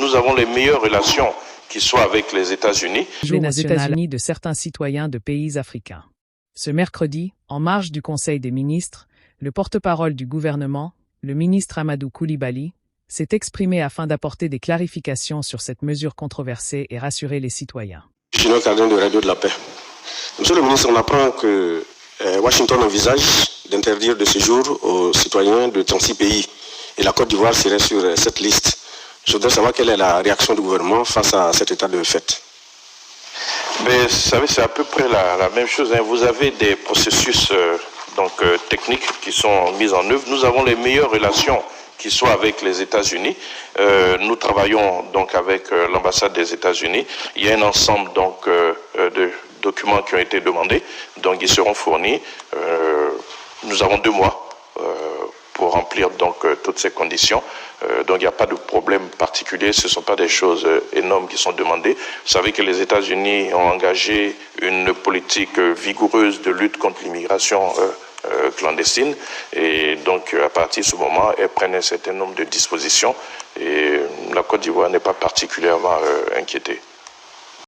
nous avons les meilleures relations qui soient avec les États-Unis. Les États-Unis de certains citoyens de pays africains. Ce mercredi, en marge du Conseil des ministres, le porte-parole du gouvernement, le ministre Amadou Coulibaly, s'est exprimé afin d'apporter des clarifications sur cette mesure controversée et rassurer les citoyens. Julien Cardin de Radio de la Paix. Monsieur le ministre, on apprend que Washington envisage d'interdire de séjour aux citoyens de 36 pays et la Côte d'Ivoire serait sur cette liste. Je voudrais savoir quelle est la réaction du gouvernement face à cet état de fait. Mais vous savez, c'est à peu près la même chose. Vous avez des processus techniques qui sont mis en œuvre. Nous avons les meilleures relations qui soient avec les États-Unis. Nous travaillons donc avec l'ambassade des États-Unis. Il y a un ensemble de documents qui ont été demandés, donc ils seront fournis. Nous avons 2 mois pour remplir toutes ces conditions. Donc il n'y a pas de problème particulier, ce ne sont pas des choses énormes qui sont demandées. Vous savez que les États-Unis ont engagé une politique vigoureuse de lutte contre l'immigration clandestine, et donc à partir de ce moment, elles prennent un certain nombre de dispositions et la Côte d'Ivoire n'est pas particulièrement inquiétée.